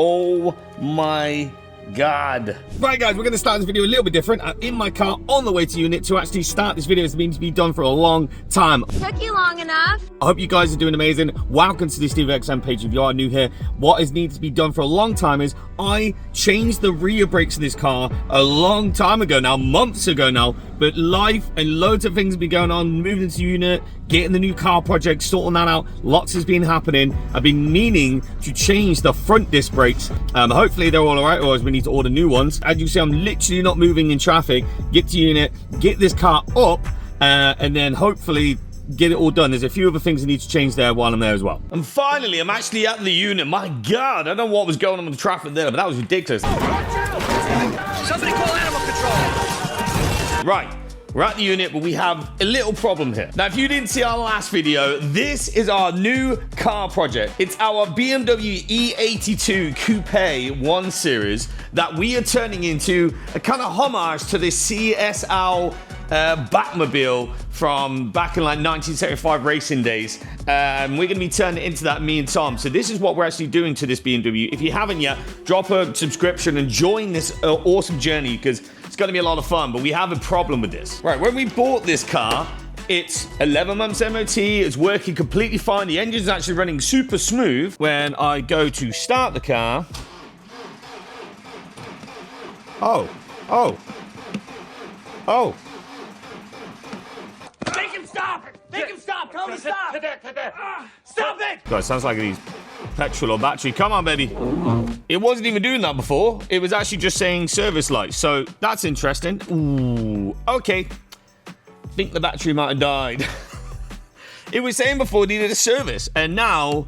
Oh my God. Right guys, we're going to start this video a little bit different. I'm in my car on the way to unit to actually start this video. It's been to be done for a long time. Took you long enough. I hope you guys are doing amazing. Welcome to the Steve XM page. If you are new here, what is needed to be done for a long time is I changed the rear brakes in this car a long time ago now, months ago now, but life and loads of things have been going on, moving into unit, getting the new car project, sorting that out. Lots has been happening. I've been meaning to change the front disc brakes. Hopefully they're all right, or else we need to order new ones. As you see, I'm literally not moving in traffic. Get to unit, get this car up, and then hopefully get it all done. There's a few other things that need to change there while I'm there as well. And finally, I'm actually at the unit. My God, I don't know what was going on with the traffic there, but that was ridiculous. Somebody call animal control. Right, we're at the unit, but we have a little problem here. Now, if you didn't see our last video, this is our new car project. It's our BMW E82 Coupe 1 Series that we are turning into a kind of homage to the CSL Batmobile from back in like 1975 racing days. We're going to be turning it into that, me and Tom. So this is what we're actually doing to this BMW. If you haven't yet, drop a subscription and join this awesome journey, because it's going to be a lot of fun. But we have a problem with this. Right, when we bought this car, it's 11 months MOT, it's working completely fine. The engine's actually running super smooth. When I go to start the car, oh. Make him stop! Make him stop! Tell him to stop! Stop it! God, it sounds like it needs petrol or battery. Come on, baby. It wasn't even doing that before. It was actually just saying service light. So that's interesting. Ooh, okay. I think the battery might have died. It was saying before it needed a service, and now,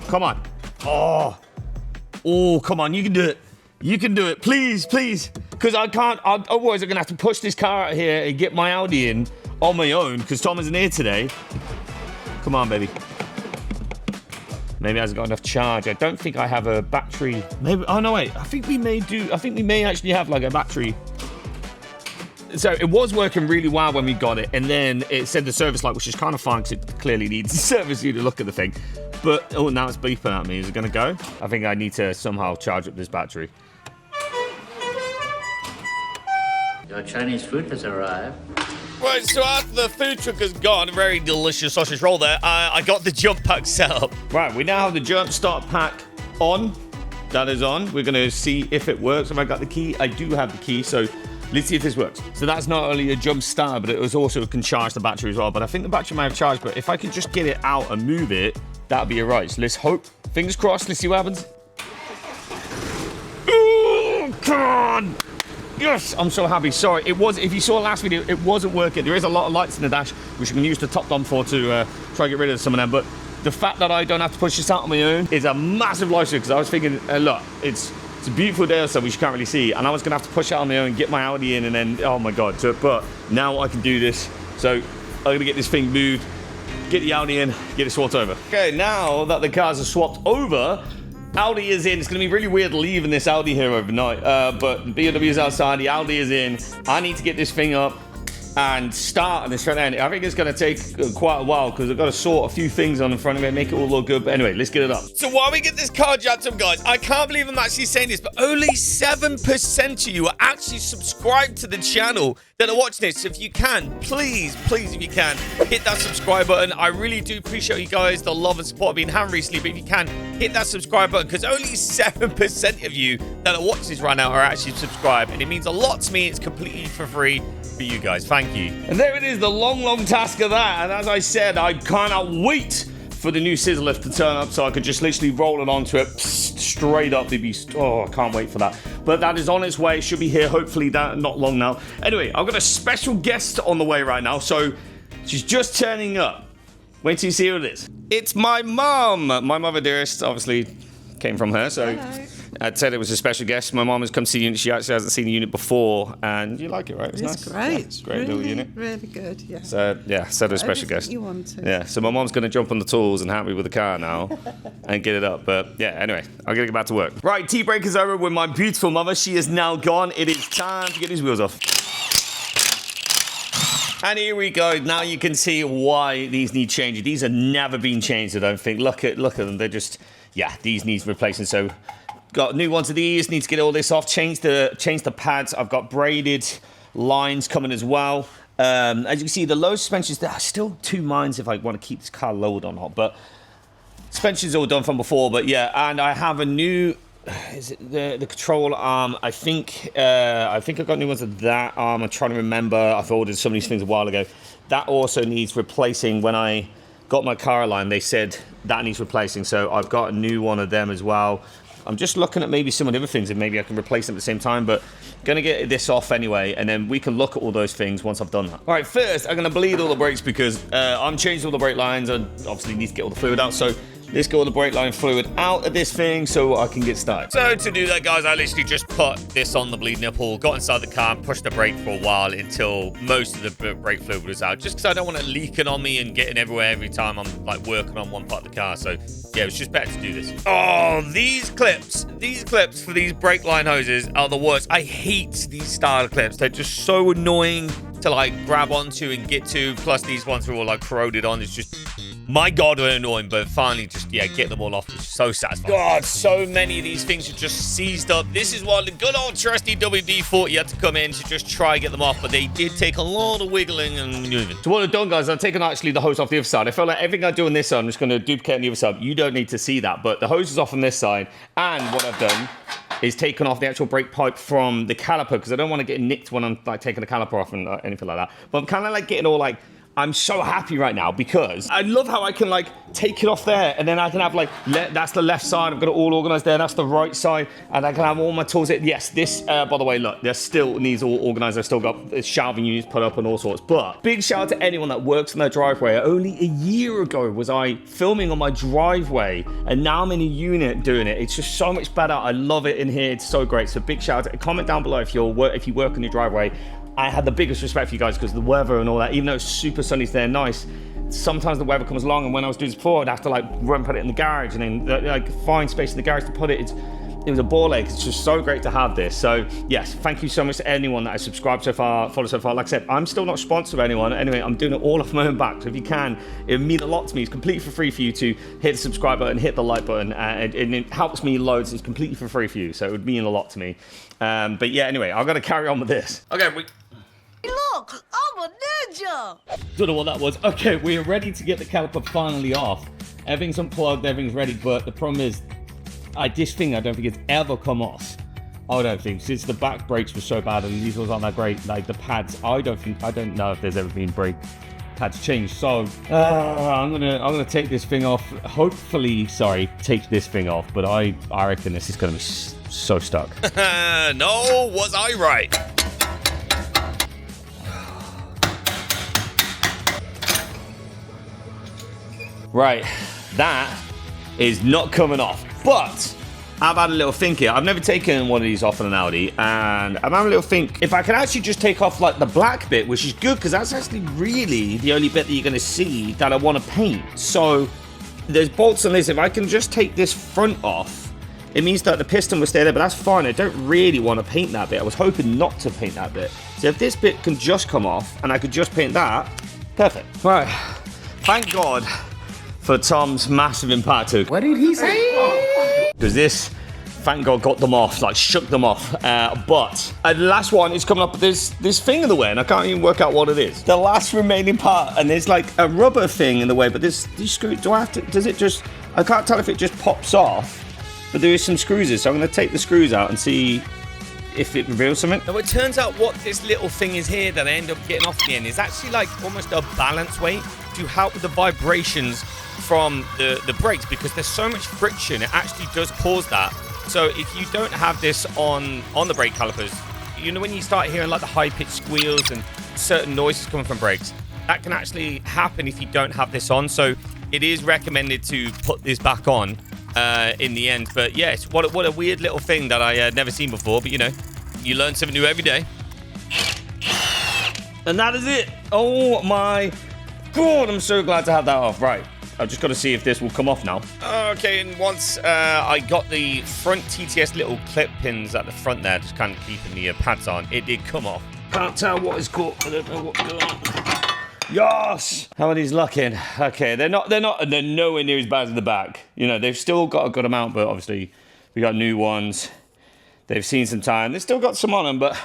come on. Oh, come on, you can do it. You can do it, please, please. Because I can't, otherwise I'm gonna have to push this car out here and get my Audi in on my own, because Tom isn't here today. Come on, baby. Maybe it hasn't got enough charge. I don't think I have a battery. Maybe, oh no, wait. I think we may actually have like a battery. So it was working really well when we got it, and then it said the service light, which is kind of fine because it clearly needs service. You to look at the thing. But, oh, now it's beeping at me. Is it gonna go? I think I need to somehow charge up this battery. Your Chinese food has arrived. Right, so after the food truck has gone, a very delicious sausage roll there, I got the jump pack set up. Right, we now have the jump start pack on. That is on. We're going to see if it works. Have I got the key? I do have the key, so let's see if this works. So that's not only a jump start, but it was also can charge the battery as well. But I think the battery might have charged, but if I could just get it out and move it, that'd be all right. So let's hope. Fingers crossed. Let's see what happens. Oh, God. Yes, I'm so happy. Sorry, it was. If you saw the last video, it wasn't working. There is a lot of lights in the dash, which you can use the top down for to try to get rid of some of them. But the fact that I don't have to push this out on my own is a massive lifesaver. Because I was thinking, look, it's a beautiful day or so, which you can't really see, and I was gonna have to push it out on my own, get my Audi in, and then oh my God. So, but now I can do this. So I'm gonna get this thing moved, get the Audi in, get it swapped over. Okay, now that the cars are swapped over, Audi is in. It's going to be really weird leaving this Audi here overnight, but the BMW is outside, the Audi is in. I need to get this thing up and start on this front end. I think it's going to take quite a while because I've got to sort a few things on the front of it, make it all look good. But anyway, let's get it up. So while we get this car jacked up, guys, I can't believe I'm actually saying this, but only 7% of you are actually subscribed to the channel that are watching this. So if you can, please, if you can, hit that subscribe button. I really do appreciate you guys, the love and support I've been having recently. But if you can, hit that subscribe button, because only 7% of you that are watching this right now are actually subscribed. And it means a lot to me. It's completely for free for you guys. Thank you. And there it is, the long task of that. And as I said, I cannot wait for the new scissor lift to turn up so I could just literally roll it onto it straight up. Oh, I can't wait for that. But that is on its way. It should be here hopefully not long now. Anyway, I've got a special guest on the way right now. So she's just turning up. Wait till you see who it is. It's my mom. My mother dearest, obviously, came from her. So hello. I'd said it was a special guest. My mom has come to see the unit. She actually hasn't seen the unit before. And you like it, right? It's nice. great. Yeah, it's a great really, little unit. Really good, yeah. So, yeah, said a special guest. You wanted. Yeah, so my mom's going to jump on the tools and help me with the car now and get it up. But, yeah, anyway, I'm going to get back to work. Right, tea break is over with my beautiful mother. She is now gone. It is time to get these wheels off. And here we go. Now you can see why these need changing. These have never been changed, I don't think. Look at them. They're just, yeah, these need replacing. So got new ones of these. Need to get all this off. Change the pads. I've got braided lines coming as well. As you can see, the low suspensions, there are still two minds if I want to keep this car lowered or not. But suspension's all done from before. But yeah, and I have a new... Is it the control arm? I think I've got new ones of that arm. I'm trying to remember. I've ordered some of these things a while ago. That also needs replacing. When I got my car line, they said that needs replacing. So I've got a new one of them as well. I'm just looking at maybe some of the other things and maybe I can replace them at the same time. But going to get this off anyway, and then we can look at all those things once I've done that. All right, first I'm going to bleed all the brakes because I'm changing all the brake lines. I obviously need to get all the fluid out. So let's get all the brake line fluid out of this thing so I can get started. So to do that, guys, I literally just put this on the bleed nipple, got inside the car and pushed the brake for a while until most of the brake fluid was out, just because I don't want it leaking on me and getting everywhere every time I'm like working on one part of the car. So yeah, it's just better to do this. Oh, these clips for these brake line hoses are the worst. I hate these style clips. They're just so annoying to like grab onto and get to. Plus these ones are all like corroded on. It's just, my God, they're annoying, but finally just, yeah, get them all off. It's so satisfying. God, so many of these things are just seized up. This is why the good old trusty WD-40 had to come in to just try and get them off, but they did take a lot of wiggling and moving. So what I've done, guys, I've taken actually the hose off the other side. I felt like everything I do on this side, I'm just going to duplicate on the other side. You don't need to see that, but the hose is off on this side, and what I've done is taken off the actual brake pipe from the caliper, because I don't want to get nicked when I'm like taking the caliper off and anything like that. But I'm kind of like getting all like, I'm so happy right now because I love how I can like take it off there and then I can have like, that's the left side. I've got it all organized there. That's the right side. And I can have all my tools. Yes, this, by the way, look, there still needs all organized. I've still got shelving units put up and all sorts. But big shout out to anyone that works in their driveway. Only a year ago was I filming on my driveway and now I'm in a unit doing it. It's just so much better. I love it in here. It's so great. So big shout out. Comment down below if you work in your driveway. I had the biggest respect for you guys because the weather and all that, even though it's super sunny there, nice, sometimes the weather comes along and when I was doing this before, I'd have to like run and put it in the garage and then like find space in the garage to put it. It was a ball ache. It's just so great to have this. So yes, thank you so much to anyone that has subscribed so far, followed so far. Like I said, I'm still not sponsored by anyone. Anyway, I'm doing it all off my own back. So if you can, it would mean a lot to me. It's completely for free for you to hit the subscribe button, hit the like button, and it helps me loads. It's completely for free for you. So it would mean a lot to me. But yeah, anyway, I've got to carry on with this. Okay, Look, I'm a ninja! Don't know what that was. Okay, we're ready to get the caliper finally off. Everything's unplugged, everything's ready, but the problem is, this thing I don't think it's ever come off. I don't think, since the back brakes were so bad and these ones aren't that great, like the pads, I don't know if there's ever been brake pads changed. So I'm gonna take this thing off. Hopefully, take this thing off, but I reckon this is gonna be so stuck. No, was I right? Right, that is not coming off, but I've had a little think here. I've never taken one of these off on an Audi, and I'm having a little think if I can actually just take off like the black bit, which is good because that's actually really the only bit that you're going to see that I want to paint. So there's bolts on this. If I can just take this front off, it means that the piston will stay there, but that's fine. I don't really want to paint that bit. I was hoping not to paint that bit. So if this bit can just come off and I could just paint that, perfect. Right, thank God for Tom's massive impact hook. What did he say? Because this, thank God, got them off, like shook them off. But the last one is coming up with this thing in the way, and I can't even work out what it is. The last remaining part, and there's like a rubber thing in the way, but these screws, do I have to, does it just, I can't tell if it just pops off, but there is some screws here, so I'm gonna take the screws out and see if it reveals something. Now it turns out what this little thing is here that I end up getting off the end is actually like almost a balance weight to help with the vibrations from the brakes, because there's so much friction, it actually does cause that. So if you don't have this on the brake calipers, you know, when you start hearing like the high-pitched squeals and certain noises coming from brakes, that can actually happen if you don't have this on. So it is recommended to put this back on in the end. But yes, what a weird little thing that I had never seen before, but you know, you learn something new every day. And that is it. Oh my God, I'm so glad to have that off. Right, I've just got to see if this will come off now. Okay, and once I got the front TTS little clip pins at the front there, just kind of keeping the pads on, it did come off. Can't tell what is caught. I don't know what's going on. Yes! How are these looking? Okay, they're nowhere near as bad as the back. You know, they've still got a good amount, but obviously we got new ones. They've seen some time. They've still got some on them, but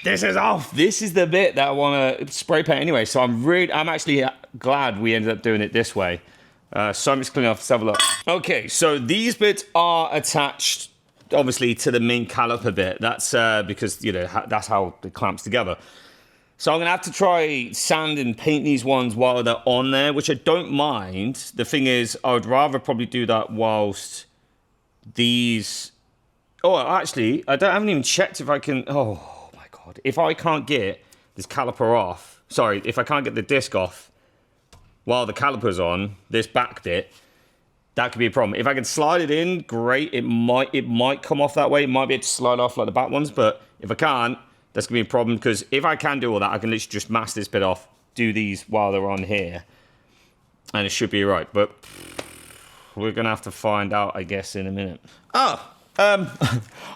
this is off. This is the bit that I want to spray paint anyway. So I'm actually glad we ended up doing it this way. So I'm just cleaning off. Let's have a look. Okay, so these bits are attached, obviously, to the main caliper bit. That's because, you know, that's how it clamps together. So I'm going to have to try sand and paint these ones while they're on there, which I don't mind. The thing is, I would rather probably do that whilst these... Oh, actually, I haven't even checked if I can... Oh, my God. If I can't get this caliper off... Sorry, if I can't get the disc off while the caliper's on, this back bit, that could be a problem. If I can slide it in, great. It might come off that way. It might be able to slide off like the back ones, but if I can't, that's going to be a problem, because if I can do all that, I can literally just mask this bit off, do these while they're on here, and it should be right. But we're going to have to find out, I guess, in a minute. Oh, I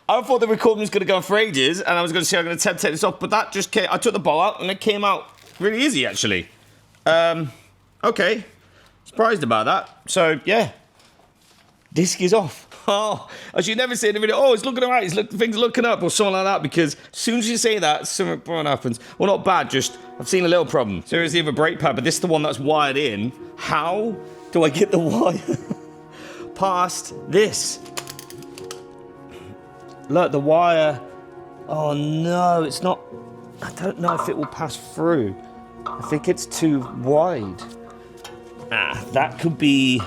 thought the recording was going to go on for ages, and I was going to say I'm going to attempt to take this off, but that just came... I took the bowl out, and it came out really easy, actually. Okay. Surprised about that. So, yeah. Disc is off. Oh, as you never say in the video, oh, it's looking all right, things are looking up, or something like that, because as soon as you say that, something happens. Well, not bad, just, I've seen a little problem. So here's the other brake pad, but this is the one that's wired in. How do I get the wire past this? Look, the wire, oh no, it's not, I don't know if it will pass through. I think it's too wide. That could be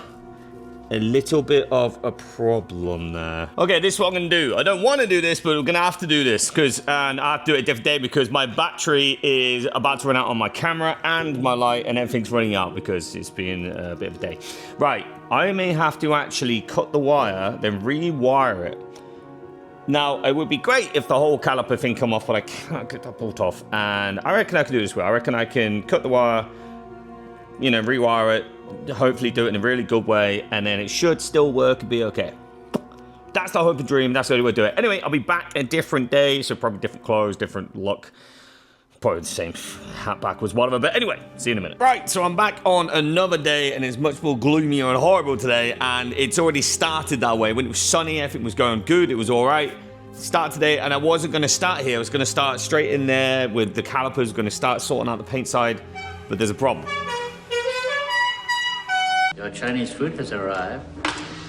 a little bit of a problem there. Okay, this is what I'm gonna do. I don't want to do this, but we're gonna have to do this, and I have to do it a different day, because my battery is about to run out on my camera and my light, and everything's running out because it's been a bit of a day. Right, I may have to actually cut the wire, then rewire it. Now, it would be great if the whole caliper thing come off, but I can't get that bolt off, and I reckon I can do this way. I reckon I can cut the wire, you know, rewire it, hopefully do it in a really good way, and then it should still work and be okay. That's the hope and dream. That's the only way to do it. Anyway, I'll be back a different day, so probably different clothes, different look. Probably the same hat backwards, whatever. But anyway, see you in a minute. Right, so I'm back on another day, and it's much more gloomier and horrible today, and it's already started that way. When it was sunny, everything was going good. It was all right. Start today, and I wasn't going to start here. I was going to start straight in there with the calipers, going to start sorting out the paint side, but there's a problem. Your Chinese food has arrived.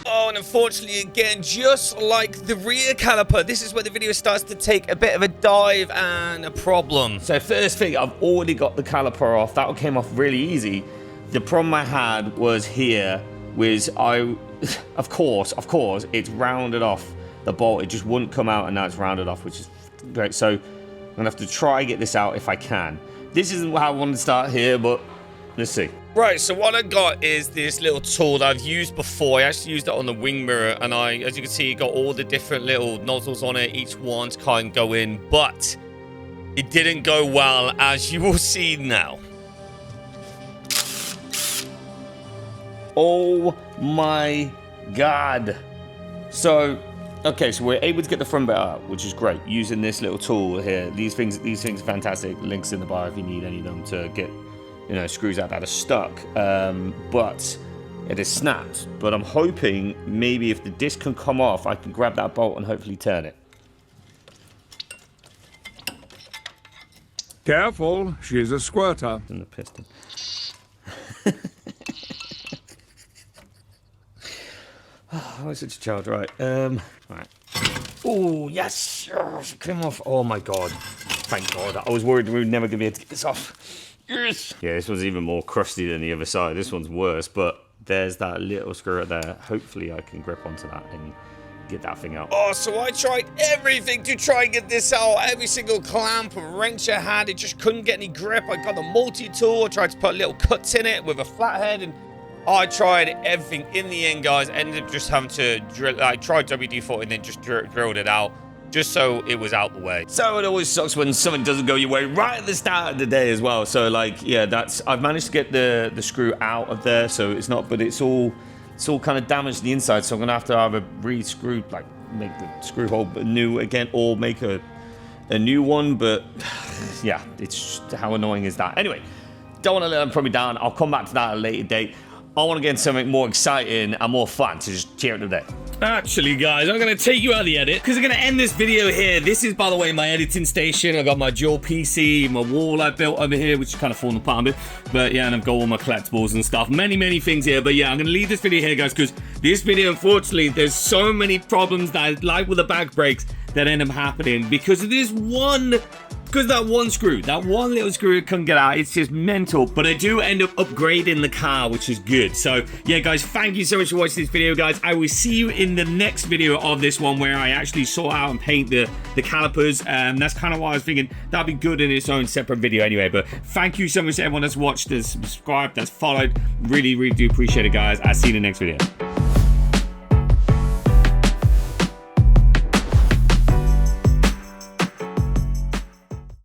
Oh, and unfortunately, again, just like the rear caliper, this is where the video starts to take a bit of a dive and a problem. So first thing, I've already got the caliper off. That one came off really easy. The problem I had was here, of course, it's rounded off the bolt. It just wouldn't come out, and now it's rounded off, which is great. So I'm gonna have to try and get this out if I can. This isn't how I wanted to start here, but let's see. Right, so what I got is this little tool that I've used before. I actually used it on the wing mirror, and as you can see, got all the different little nozzles on it, each one to kind of go in, but it didn't go well, as you will see now. Oh my God. So, okay, so we're able to get the front bit out, which is great, using this little tool here. These things are fantastic. Links in the bio if you need any of them to get, you know, screws out that are stuck, but it is snapped. But I'm hoping maybe if the disc can come off, I can grab that bolt and hopefully turn it. Careful, she's a squirter. And the piston. Oh, I'm such a child, right? Right. Oh, yes! Oh, it came off. Oh my God. Thank God. I was worried we were never going to be able to get this off. Yes. Yeah, this one's even more crusty than the other side. This one's worse, but there's that little screw right there. Hopefully I can grip onto that and get that thing out. Oh, so I tried everything to try and get this out. Every single clamp and wrench I had, it just couldn't get any grip. I got the multi-tool. I tried to put little cuts in it with a flathead, and I tried everything. In the end, guys, I ended up just having to drill. I tried WD-40 and then just drilled it out, just so it was out the way. So it always sucks when something doesn't go your way right at the start of the day as well. So like, yeah, I've managed to get the screw out of there, so it's not, but it's all kind of damaged the inside. So I'm gonna have to either re-screw, like make the screw hole new again, or make a a new one, but yeah, it's just, how annoying is that? Anyway, don't want to let them put me down. I'll come back to that at a later date. I want to get into something more exciting and more fun, so just cheer it today. Actually, guys, I'm going to take you out of the edit because I'm going to end this video here. This is, by the way, my editing station. I got my dual PC, my wall I built over here, which is kind of falling apart a bit. But yeah, and I've got all my collectibles and stuff. Many things here. But yeah, I'm going to leave this video here, guys, because this video, unfortunately, there's so many problems that, like with the back brakes, that end up happening because of this one... Because that one screw, that one little screw couldn't get out. It's just mental. But I do end up upgrading the car, which is good. So, yeah, guys, thank you so much for watching this video, guys. I will see you in the next video of this one where I actually sort out and paint the calipers. That's kind of why I was thinking that'd be good in its own separate video anyway. But thank you so much to everyone that's watched, that's subscribed, that's followed. Really do appreciate it, guys. I'll see you in the next video.